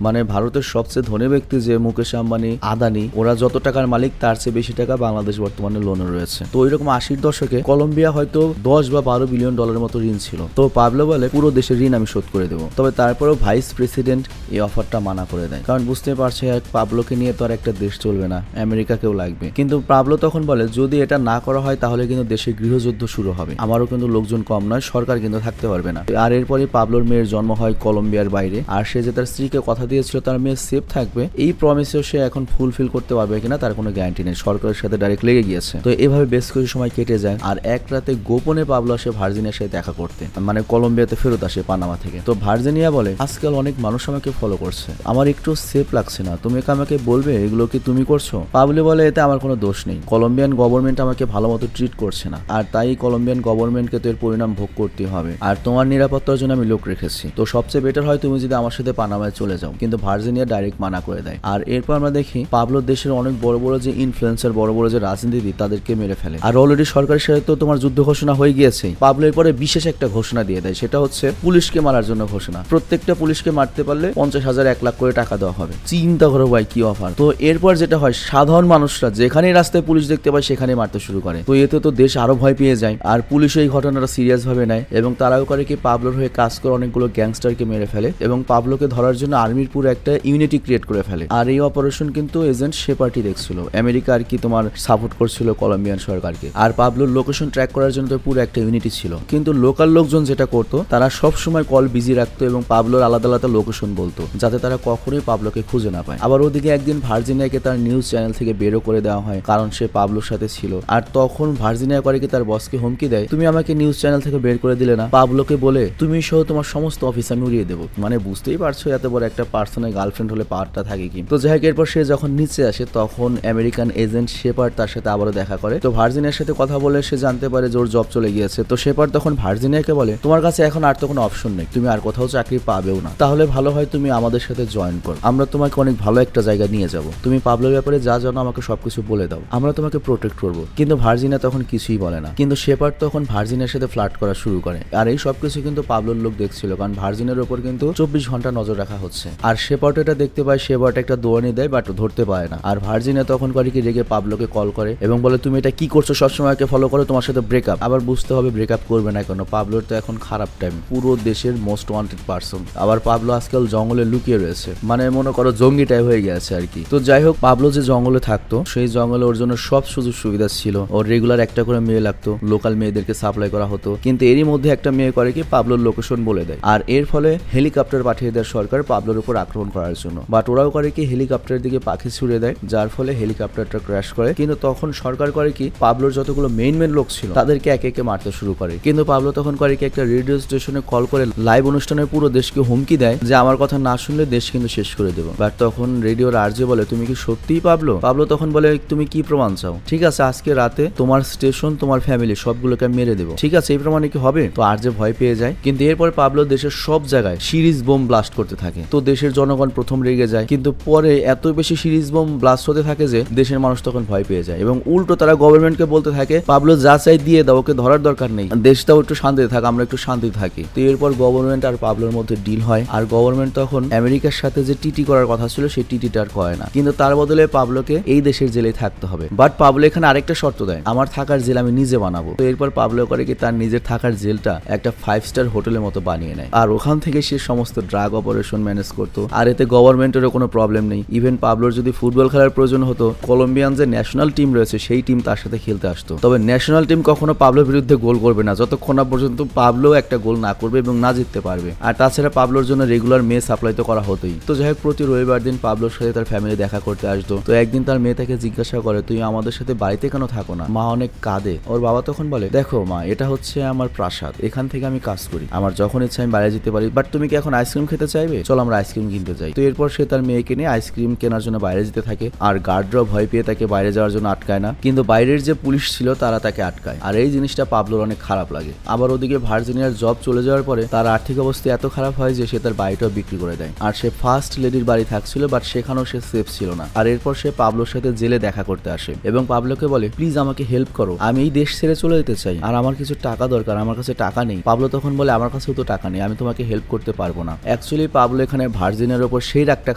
মানে ভারতের সবচেয়ে ধনী ব্যক্তি যে মুকেশ আম্বানি, আদানি, ওরা যত টাকার মালিক তার চেয়ে বেশি টাকা বাংলাদেশ বর্তমানে লোনে রয়েছে। তো ওইরকম 80-র দশকে কলম্বিয়া হয়তো $10 বা $12 বিলিয়ন মতো ঋণ ছিল। তো পাবলো বলে পুরো দেশের ঋণ আমি শোধ করে দেবো। তবে তারপরেও ভাইস প্রেসিডেন্ট এই অফারটা মানা করে দেয়, কারণ বুঝতে পারছে পাবলোকে নিয়ে তো আর একটা দেশ চলবে না, আমেরিকাকেও লাগবে। কিন্তু পাবলো তখন বলে যদি এটা না করা হয় তাহলে কিন্তু দেশে গৃহযুদ্ধ শুরু হবে, আমারও কিন্তু লোকজন কম নয়, সরকার কিন্তু থাকতে পারবে না। আর এরপরে পাবলোর মেয়ের জন্ম হয় কলম্বিয়ার বাইরে। আর সে যে তার স্ত্রীকে কথা দিয়েছিল তার মেয়ে সেফ থাকবে, এই প্রমিসেও সে এখন ফুলফিল করতে পারবে কিনা তার কোনো গ্যারান্টি নেই, সরকারের সাথে ডাইরেক্ট লেগে গিয়েছে। তো এভাবে বেশ কিছু সময় কেটে যায়। আর এক রাতে গোপনে পাবলো আসে ভার্জিনিয়ার সাথে দেখা করতে, মানে কলম্বিয়াতে ফেরত আসে পানামা থেকে। তো ভার্জিনিয়া বলে আজকাল অনেক মানুষ আমাকে ফলো করছে, আমার একটু সেফ লাগছে না, তুমি আমাকে বলবে এগুলো কি তুমি করছো? পাবলো বলে এতে আমার কোনো দোষ নেই, কলম্বিয়ান গভর্নমেন্ট আমাকে ভালো মতো ট্রিট করছে না, আর তাই কলম্বিয়ান গভর্নমেন্টকে তো এর পরিণাম ভোগ করতে হবে, আর তোমার নিরাপত্তার জন্য আমি লোক রেখেছি, তো সবচেয়ে বেটার হয় তুমি যদি আমার সাথে পানামায় চলে যাও। কিন্তু ভার্জিনিয়া ডাইরেক্ট মানা করে দেয়। আর এরপর আমরা দেখি পাবলো দেশের অনেক বড় বড় যে ইনফ্লুয়েন্সার, বড় বড় যে রাজনীতিবিদ তাদেরকে মেরে ফেলে। আর অলরেডি সরকারের সাথে তো তোমার যুদ্ধ ঘোষণা হয়ে গিয়েছে। পাবলো এরপরে বিশেষ একটা ঘোষণা দিয়ে দেয়, সেটা হচ্ছে পুলিশকে মারার জন্য ঘোষণা। প্রত্যেকটা পুলিশকে মারতে পারলে 50,000 1 লাখ করে টাকা দেওয়া হবে। চিন্তা করো ভাই কি অফার। তো এরপর যেটা হয় সাধারণ মানুষরা যেখানেই রাস্তায় পুলিশ দেখতে পায় সেখানে মারতে শুরু করে। তো এতে তো দেশ আরো ভয় পেয়ে যায়। আর পুলিশ এই ঘটনাটা সিরিয়াস ভাবে নেয় এবং তারাও করে কি পাবলোর হয়ে কাজ করে অনেকগুলো গ্যাংস্টারকে মেরে ফেলে এবং পাবলোকে ধরার জন্য আর্মির পুরো একটা ইউনিটি ক্রিয়েট করে ফেলে। আর এই অপারেশন কিন্তু এজেন্ট শেপার্টি দেখছিল, আমেরিকা আর কি তোমার সাপোর্ট করছিল কলম্বিয়ান সরকারকে। আর পাবলোর লোকেশন ট্র্যাক করার জন্য তো পুরো একটা ইউনিটি ছিল। কিন্তু লোকাল লোকজন যেটা করতো তারা সব সময় কল বিজি রাখতো এবং পাবলোর আলাদা আলাদা লোকেশন বলতো যাতে তারা কখনোই পাবলোকে খুঁজে না পায়। আবার ওদিকে একদিন ভার্জিনিয়াকে তার নিউজ চ্যানেল থেকে বেরো করে দেওয়া হয় কারণ সে পাবলোর সাথে ছিল। আর তখন ভার্জিনিয়া করে কি তার বসকে হুমকি দেয় তুমি আমাকে নিউজ চ্যানেল থেকে বের করে দিলে না, পাবলোকে বলে তুমি সহ তোমার সমস্ত অফিস আমি উড়িয়ে দেবো। মানে বুঝতেই পারছো এত বড় একটা পার্সনের গার্লফ্রেন্ড হলে পাওয়ারটা থাকে কি। তো যাই হোক এরপর সে যখন নিচে আসে তখন আমেরিকান এজেন্ট শেপার্ড তার সাথে আবারও দেখা করে। তো ভার্জিনিয়ার সাথে কথা বলে সে জানতে পারে যে ওর জব চলে গিয়েছে। তো শেপার্ড তখন ভার্জিনিয়াকে বলে তোমার কাছে এখন আর তো কোনো অপশন নেই, তুমি আর কোথাও চাকরি পাবেও না, তাহলে ভালো হয় তুমি আমাদের সাথে জয়েন করো, আমরা তোমাকে অনেক ভালো একটা জায়গায় নিয়ে যাব, তুমি পাবলোর ব্যাপারে যা জানো আমাকে সবকিছু বলে দাও, আমরা তোমাকে প্রোটেক্ট করবো। কিন্তু ভার্জিনিয়া তখন কিছুই বলে না। কিন্তু শেপার্ড তখন ভার্জিনিয়ার সাথে ফ্লার্ট করা শুরু করে। আর এই সবকিছু কিন্তু পাবলোর লোক দেখছিল, কারণ ভার্জিনিয়ার উপর কিন্তু 24 ঘন্টা নজর রাখা হচ্ছে। আর শেপার্ড এটা দেখতে পায়, শেপার্ড একটা দৌড়ানি দেয় বাট ধরতে পারে না। আর ভার্জিনিয়া তখন করে কি রেগে পাবলোকে কল করে এবং বলে তুমি এটা কি করছো, সবসময় ফলো করো, তোমার সাথে ব্রেকআপ। আবার বুঝতে হবে ব্রেকআপ করবে না কেন, পাবলোর তো এখন খারাপ টাইম, পুরো দেশের মোস্ট ওয়ান্টেড পারসন। আবার পাবলো আজকাল জঙ্গলে লুকিয়ে রয়েছে, মানে মনে করো জঙ্গি টাইপ হয়ে গেছে আর কি। তো যাই হোক পাবলো যে জঙ্গলে থাকতো সেই জঙ্গলে ওর জন্য সব সুযোগ সুবিধা ছিল, ওর রেগুলার একটা করে মেয়ে লাগতো, লোকাল মেয়েদেরকে সাপ্লাই করা হতো। কিন্তু এরই মধ্যে একটা মেয়ে করে কি পাবলোর লোকেশন বলে দেয়। আর এর ফলে হেলিকপ্টার পাঠিয়ে দেয় সরকার পাবলোর উপর আক্রমণ করার জন্য। বাট ওরাও করে কি হেলিকপ্টারের দিকে পাখি ছুড়ে দেয়, যার ফলে হেলিকপ্টারটা ক্র্যাশ করে। কিন্তু তখন সরকার করে কি পাবলোর যতগুলো মেইন লোক ছিল তাদেরকে একে একে মারতে শুরু করে। কিন্তু পাবলো তখন করে কি একটা রেডিও স্টেশনে কল করে লাইভ অনুষ্ঠানের পুরো দেশকে হুমকি দেয় যে আমার কথা না শুনলে দেশ কিন্তু শেষ করে দেবো। বাট তখন রেডিওর আরজে বলে তুমি কি সত্যিই পাবলো? পাবলো তখন বলে তুমি কি প্রমাণ চাও? ঠিক আছে আজকে রাতে তোমার স্টেশন তোমার ফ্যামিলি সবগুলোকে মেরে দেবো। ঠিক আছে এই প্রমাণে কি হবে? তো আরজে ভয় পেয়ে যায়। কিন্তু এরপর পাবলো দেশের সব জায়গায় সিরিজ বোম ব্লাস্ট করতে থাকে। তো দেশের জনগণ প্রথম রেগে যায়, কিন্তু পরে এত বেশি সিরিজ বোম ব্লাস্ট হতে থাকে যে দেশের মানুষ তখন ভয় পেয়ে যায় এবং উল্টো তারা গভর্নমেন্টকে বলতে থাকে পাবলো যা চাই দিয়ে দাও, ওকে ধরার দরকার নেই, দেশটাও একটু শান্তিতে থাক, আমরা একটু শান্তিতে থাকি। তো এরপর গভর্নমেন্ট আর পাবলোর মধ্যে ডিল হয়, আর গভর্নমেন্ট তখন আমেরিকার সাথে যে টিটি করার কথা ছিল সেই টিটিটা আর করে না, কিন্তু তার বদলে পাবলোকে এই দেশের জেলে থাকতে হবে। বাট পাবলো এখানে আরেকটা শর্ত দেয়, আমার থাকার জেল আমি নিজে বানাবো। তো এরপর পাবলো করে কি তার নিজের থাকার জেলটা একটা 5 স্টার হোটেলের মতো বানিয়ে নেয়, আর ওখান থেকে সে সমস্ত ড্রাগ অপারেশন ম্যানেজ করতো। আর এতে গভর্নমেন্টেরও কোনো প্রবলেম নেই। ইভেন পাবলোর যদি ফুটবল খেলার প্রয়োজন হতো, কলম্বিয়ান যে ন্যাশনাল টিম রয়েছে সেই টিম তার সাথে খেলতে আসতো। তবে ন্যাশনাল টিম কখনো পাবলোর বিরুদ্ধে গোল করবে না যতক্ষণ না পর্যন্ত পাবলো একটা গোল না করবে এবং না জিততে পারবে। আর তাছাড়া পাবলোর জন্য রেগুলার মেয়ে সাপ্লাই তো করা হতোই। তো যাই হোক, প্রতি রবিবার দিন পাবলোর সাথে তার ফ্যামিলি দেখা করতে আসতো। তো একদিন তার মেয়ে তাকে জিজ্ঞাসা করে, তুই আমাদের সাথে বাড়িতে কেন থাকো না? মা অনেক কাঁদে। ওর বাবা তখন বলে, দেখো মা, এটা হচ্ছে আমার প্রাসাদ, এখান থেকে আমি কাজ করি, আমার যখন ইচ্ছা আমি বাইরে যেতে পারি। বাট তুমি কি এখন আইসক্রিম খেতে চাইবে? চলো আমরা আইসক্রিম কিনতে যাই। তো এরপর সে তার মেয়েকে নিয়ে আইসক্রিম কেনার জন্য বাইরে যেতে থাকে, আর গার্ডরাও ভয় পেয়ে তাকে বাইরে যাওয়ার জন্য আটকায় না, কিন্তু বাইরের যে পুলিশ ছিল তারা তাকে আটকায়। আর এই জিনিসটা পাবলোর অনেক খারাপ লাগে। আবার ওদিকে ভার্জিনিয়ার জব চলে যাওয়ার পরে তার আর্থিক অবস্থা এত খারাপ হয় যে সে তার বাড়িটাও বিক্রি করে দেয়। আর সে ফার্স্ট লেডির বাড়ি থাকছিল, বাট সেখানেও সে সেফ ছিল না। আর এরপর সে পাবলোর সাথে জেলে দেখা করতে আসে এবং পাবলোকে বলে, প্লিজ আমাকে হেল্প করো, আমি এই দেশ ছেড়ে চলে যেতে চাই, আর আমার কিছু টাকা দরকার, আমার কাছে টাকা নেই। পাবলো তখন বলে, আমার কাছেও তো টাকা নেই, আমি তোমাকে হেল্প করতে পারবো না। অ্যাকচুয়ালি পাবলো এখানে ভার্জিনিয়ার উপর সেই রাগটা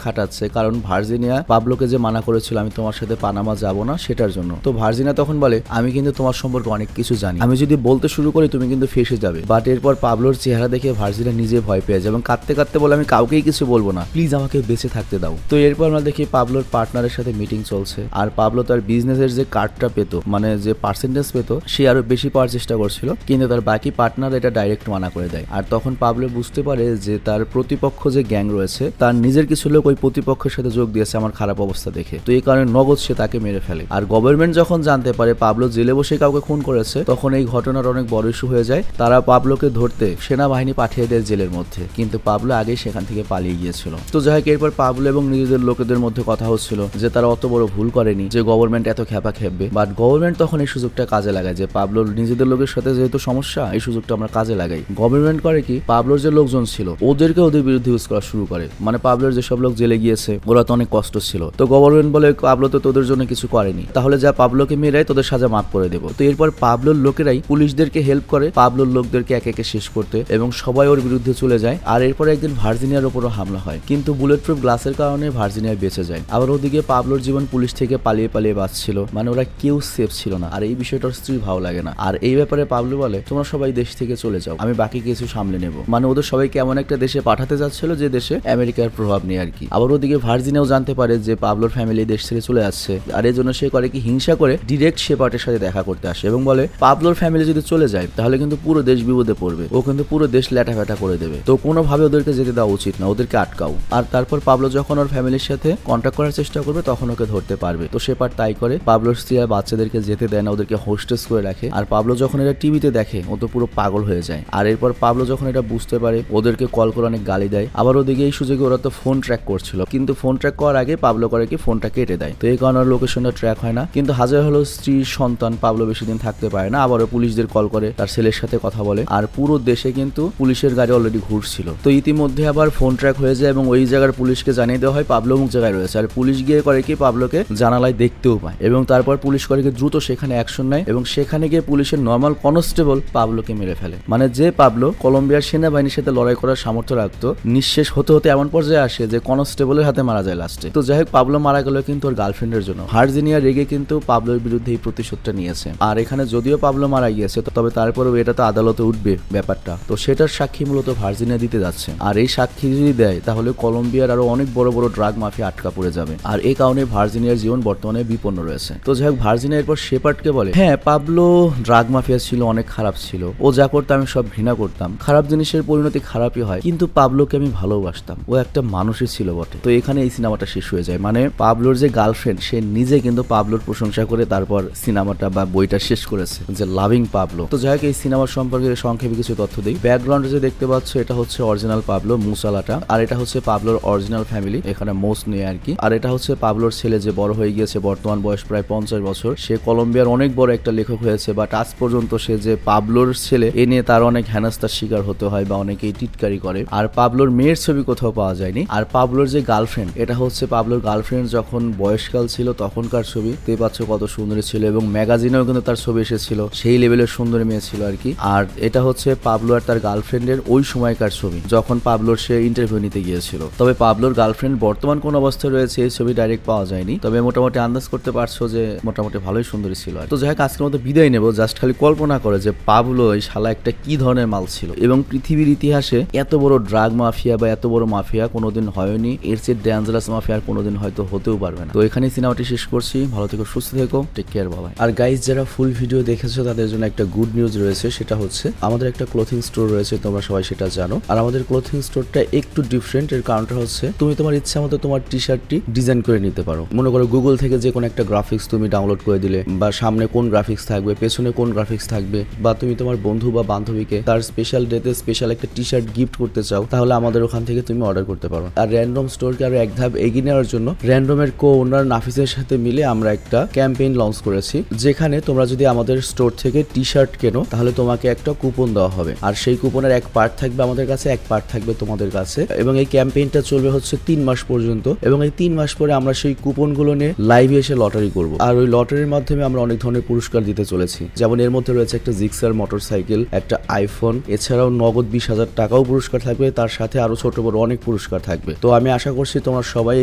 খাটাচ্ছে, কারণ ভার্জিনিয়া পাবলোকে যে মানা করেছিল আমি তোমার সাথে পানামা যাবো না সেটার জন্য। তো ভার্জিনিয়া তখন বলে, আমি কিন্তু তোমার সম্পর্কে অনেক কিছু জানি, আমি যদি বলতে শুরু করি তুমি কিন্তু ফেসে যাবে। বাট এরপর পাবলোর চেহারা দেখে ভার্জিনিয়া নিজে ভয় পেয়ে যায় এবং কাঁদতে কাঁদতে বলে, আমি কাউকেই কিছু বলবো না, প্লিজ আমাকে বেঁচে থাকতে দাও। তো এরপর আমরা দেখি পাবলোর পার্টনারের সাথে মিটিং চলছে, আর পাবলো তার বিজনেসের যে কার্ডটা পেত, মানে যে পার্সেন্টেজ পেত, সে আরো বেশি পাওয়ার চেষ্টা করছিল, কিন্তু তার বাকি পার্টনার এটা ডাইরেক্ট মানা করে দেয়। আর তখন পাবলো বুঝতে পারে যে তার প্রতিপক্ষ যে গ্যাং রয়েছে তার নিজের কিছু লোক ওই প্রতিপক্ষের সাথে যোগ দিয়েছে আমার খারাপ অবস্থা দেখে। তো এই কারণে নগদ সে তাকে মেরে ফেলে। আর গভর্নমেন্ট যখন জানতে পারে পাবলো জেলে বসে কাউকে খুন করেছে, তখন এই ঘটনার অনেক বড় ইস্যু হয়ে যায়। তারা পাবলোকে ধরতে সেনাবাহিনী পাঠিয়ে দেয় জেলের মধ্যে, কিন্তু পাবলো আগেই সেখান থেকে পালিয়ে গিয়েছিল। তো যাই হোক, এরপর পাবলো এবং নিজেদের লোকেদের মধ্যে কথা হচ্ছিল যে তারা অত বড় ভুল করেনি যে গভর্নমেন্ট এত খেপা খেপবে। বাট গভর্নমেন্ট তখন এই সুযোগটা কাজে লাগায় যে পাবলোর নিজেদের লোকের সাথে যেহেতু সমস্যা, এই সুযোগটা আমরা কাজে লাগাই। গভর্নমেন্ট করে কি, পাবলোর যে লোকজন ছিল ওদেরকে ওদের বিরুদ্ধে ইউজ করা শুরু করে। মানে পাবলোর যেসব লোক জেলে গিয়েছে ওরা তো অনেক কষ্ট ছিল, তো গভর্নমেন্ট বলে, পাবলো তো তোদের জন্য কিছু করেনি, তাহলে যা পাবলোকে মেরে তোদের সাজা মাফ করে দেবো। তো এরপর পাবলোর লোকেরাই পুলিশদেরকে হেল্প করে পাবলোর লোকদেরকে একে একে শেষ করতে, এবং সবাই ওর বিরুদ্ধে চলে যায়। আর এরপর একদিন ভার্জিনিয়ার উপরও হামলা হয়, কিন্তু বুলেট প্রুফ গ্লাসের কারণে ভার্জিনিয়া বেঁচে যায়। আবার ওদিকে পাবলোর জীবন পুলিশ থেকে পালিয়ে পালিয়ে বাঁচছিল, মানে ওরা কেউ সেফ ছিল না। আর এই বিষয়টার স্ত্রী ভালো লাগে না। আর এই ব্যাপারে পাবলো বলে, তোমরা সবাই দেশ থেকে চলে যাও, আমি বাকি কিছু সামলে নেব। মানে ওদের সবাইকে এমন একটা দেশে পাঠাতে যাচ্ছিল যে দেশে আমেরিকার প্রভাব নেই আর কি। আবার ওদিকে ভার্জিনিয়াও জানতে পারে যে পাবলোর ফ্যামিলি দেশ ছেড়ে চলে আসছে, আর এর জন্য সে করে কি, হিংসা করে ডিরেক্ট শেপার্টের সাথে দেখা করতে আসে এবং বলে, পাবলোর ফ্যামিলি যদি চলে যায় তাহলে কিন্তু পুরো দেশ বিপদে পড়বে, ও কিন্তু পুরো দেশ ল্যাটাফ্যাটা করে দেবে, তো কোনোভাবে ওদেরকে যেতে দেওয়া উচিত না, ওদেরকে আটকাও। আর তারপর পাবলো যখন ওর ফ্যামিলির সাথে কন্ট্যাক্ট করার চেষ্টা করবে তখন ওকে ধরতে পারবে। তো শেপার্ট তাই করে, পাবলোর স্ত্রী আর বাচ্চাদেরকে যেতে দেয় না, ওদেরকে হোস্টেস করে রাখে। আর পাবলো যখন এটা টিভিতে দেখে ও তো পুরো পাগল হয়ে যায়। আর এরপর পাবলো যখন এটা বুঝতে পারে ওদেরকে কল করে অনেক গালি দেয়। আবার ওদিকে এই সুযোগে ওরা তো ফোন ট্র্যাক করছিল, কিন্তু ফোন ট্র্যাক করার আগে পাবলো করে কি ফোনটা কেটে দেয়। তো এই কারণে লোকেশনটা ট্র্যাক হয় না। কিন্তু হাজার হলো স্ত্রীর সন্তান, পাবলো বেশি দিন থাকতে পারে না। আবারও পুলিশদের কল করে তার ছেলের সাথে কথা বলে, আর পুরো দেশে কিন্তু পুলিশের গাড়ি অলরেডি ঘুরছিল। তো ইতিমধ্যে আবার ফোন ট্র্যাক হয়ে যায় এবং ওই জায়গার পুলিশকে জানিয়ে দেওয়া হয় পাবলো মুখ জায়গায় রয়েছে। আর পুলিশ গিয়ে করে কি, পাবলোকে জানালায় দেখতেও পায়, এবং তারপর পুলিশ করে কি দ্রুত সেখানে অ্যাকশন নেয় এবং সেখানে গিয়ে পুলিশের নর্মাল কনস্টেবল পাবলোকে মেরে ফেলে। মানে যে পাবলো কলম্বিয়ার সেনাবাহিনীর সাথে লড়াই করার সামর্থ্য রাখতো, নিঃশেষ হতে হতে এমন পর্যায়ে আসে যে কনস্টেবলের হাতে মারা যায় লাস্টে। তো যাই হোক, পাবলো মারা গেল কিন্তু ওর গার্লফ্রেন্ডের জন্য। ভার্জিনিয়া রেগে কিন্তু পাবলোর বিরুদ্ধে এই প্রতিশোধটা নিয়েছে। আর এখানে যদিও পাবলো মারা গিয়েছে, তবে তারপরেও এটা তো আদালতে উঠবে ব্যাপারটা, তো সেটার সাক্ষী মূলত ভার্জিনিয়া দিতে যাচ্ছে। আর এই সাক্ষী যদি দেয় তাহলে কলম্বিয়ার আরো অনেক বড় বড় ড্রাগ মাফিয়া আটকা পড়ে যাবে। আর এই কারণে ভার্জিনিয়ার জীবন বর্তমানে বিপন্ন রয়েছে। তো যাই হোক, ভার্জিনিয়া এরপর শেপার্ডকে বলে, হ্যাঁ পাবলো ড্রাগ মাফিয়া ছিল, অনেক খারাপ ছিল, ও যা করতো আমি সব ঘৃণা করতাম, খারাপ জিনিসের পরিণতি খারাপই হয়, কিন্তু পাবলোকে আমি ভালোবাসতাম, ও একটা মানুষই ছিল বটে। তো এখানে এই সিনেমাটা শেষ হয়ে যায়। মানে পাবলোর যে গার্লফ্রেন্ড সে নিজে কিন্তু পাবলোর প্রশংসা করে তারপর সিনেমাটা বা বইটা শেষ করেছে, যে লাভিং পাবলো। তো যাই হোক, এই সিনেমার সম্পর্কে সংক্ষেপে কিছু তথ্য দিই। ব্যাকগ্রাউন্ডে যে দেখতে পাচ্ছ এটা হচ্ছে অরিজিনাল পাবলো মুসালাটা, আর এটা হচ্ছে পাবলোর অরিজিনাল ফ্যামিলি, এখানে মোস নেই আর কি। আর এটা হচ্ছে পাবলোর ছেলে যে বড় হয়ে গিয়েছে, বর্তমান বয়স প্রায় 50 বছর, সে কলম্বিয়ার অনেক বড় একটা লেখক হয়েছে, বাট আজ পর্যন্ত সে যে পাবলোর ছেলে এ নিয়ে তার অনেক হেনস্থার শিকার হতে হয় বা অনেকেই টিটকারি করে। আর পাবলোর মেয়ের ছবি কোথাও পাওয়া যায়নি। আর পাবলোর যে গার্লফ্রেন্ড, এটা হচ্ছে পাবলোর গার্লফ্রেন্ড যখন বয়সকাল ছিল তখনকার ছবি, দেখতে পাচ্ছ কত সুন্দরী ছিল, এবং ম্যাগাজিনেও কিন্তু তার ছবি এসেছিল, সেই লেভেলের সুন্দরী মেয়ে ছিল আর কি। আর এটা হচ্ছে পাবলো আর তার গার্লফ্রেন্ড গার্লফ্রেন্ডের ওই সময়কার ছবি, যখন পাবলোর সে ইন্টারভিউ নিতে গিয়েছিল। তবে পাবলোর গার্লফ্রেন্ড বর্তমান কোন অবস্থায় রয়েছে এই ছবি ডাইরেক্ট পাওয়া যায়নি, তবে মোটামুটি আন্দাজ করতে পারছো যে মোটামুটি ভালোই সুন্দরী ছিল। তো যাই হোক, আজকের মতো বিদায় নেব। জাস্ট খালি কল্পনা করে যে পাবলো এই শালা একটা কি ধরনের মাল ছিল, এবং পৃথিবীর ইতিহাসে এত বড় ড্রাগ মাফিয়া বা এত বড় মাফিয়া কোনোদিন হয়নি, এর চেয়ে ডেঞ্জারাস মাফিয়া আর কোনোদিন হয়তো হতেও পারবে না। তো এখানেই সিনেমাটি শেষ করছি। ভালো থেকো, সুস্থ থেকো, টেক কেয়ার, বাই। আর গাইস, যারা ফুল ভিডিও দেখেছো তাদের জন্য একটা গুড নিউজ রয়েছে, সেটা হচ্ছে আমাদের একটা ক্লোথিং স্টোর রয়েছে, তোমরা সবাই সেটা জানো। আর আমাদের ক্লোথিং স্টোরটা একটু ডিফারেন্ট। এর কারণটা হচ্ছে তুমি তোমার ইচ্ছা মতো তোমার টি শার্টটি ডিজাইন করে নিতে পারো। মনে করো গুগল থেকে যে কোনো একটা গ্রাফিক্স তুমি ডাউনলোড করে দিলে, বা সামনে কোন গ্রাফিক্স থাকবে, পেছনে কোন গ্রাফিক্স থাকবে, বা তুমি তোমার বন্ধু বা বান্ধবীকে তার স্পেশাল ডেতে স্পেশাল একটা টি শার্ট গিফট করতে চাও, তাহলে আমাদের ওখান থেকে তুমি অর্ডার করতে পারো। আর র্যান্ডম স্টোরকে আরো এক ধাপ এগিয়ে নেওয়ার জন্য র্যান্ডমের কো ওনার নাফিসের সাথে মিলে আমরা একটা ক্যাম্পেইন লঞ্চ করেছি, যেখানে তোমরা যদি আমাদের স্টোর থেকে টি শার্ট কেনো তাহলে তোমাকে একটা কুপন দেওয়া হবে। আর সেই কুপনের এক পার্ট থাকবে আমাদের কাছে, এক পার্ট থাকবে তোমাদের কাছে। এবং এই ক্যাম্পেইনটা চলবে হচ্ছে 3 মাস পর্যন্ত, এবং এই 3 মাস পরে আমরা সেই কুপনগুলো নিয়ে লাইভে এসে লটারি করব। আর ওই লটারির মাধ্যমে আমরা অনেক ধরনের পুরস্কার দিতে চলেছি, যেমন এর মধ্যে রয়েছে একটা জিক্সার মোটরসাইকেল, একটা আইফোন, এছাড়াও নগদ 20,000 টাকাও পুরস্কার থাকবে, তার সাথে আরো ছোট বড় অনেক পুরস্কার থাকবে। তো আমি আশা করছি তোমরা সবাই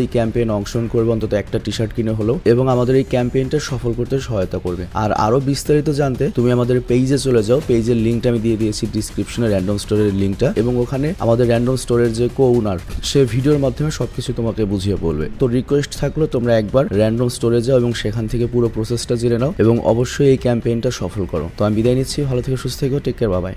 এই ক্যাম্পেইনে অংশগ্রহণ করবে, অন্তত একটা টি শার্ট কিনে হলো, এবং আমাদের এই ক্যাম্পেইনটা সফল করতে সহায়তা করবে। আর আরো বিস্তারিত জানতে তুমি আমাদের পেজে চলে যাও। পেজের লিঙ্কটা আমি দিয়ে দিয়েছি ডিসক্রিপশনে, র্যান্ডম স্টোরের লিঙ্কটা, এবং ওখানে আমাদের র্যান্ডম স্টোরের যে কো ওনার সে ভিডিওর মাধ্যমে সবকিছু তোমাকে বুঝিয়ে বলবে। তো রিকোয়েস্ট থাকলো তোমরা একবার র্যান্ডম স্টোরে যাও এবং সেখান থেকে পুরো প্রসেসটা জেনে নাও, এবং অবশ্যই এই ক্যাম্পেইনটা সফল করো। তো আমি বিদায় নিচ্ছি। ভালো থেকে সুস্থ থেকো, টেক কেয়ার, বাই।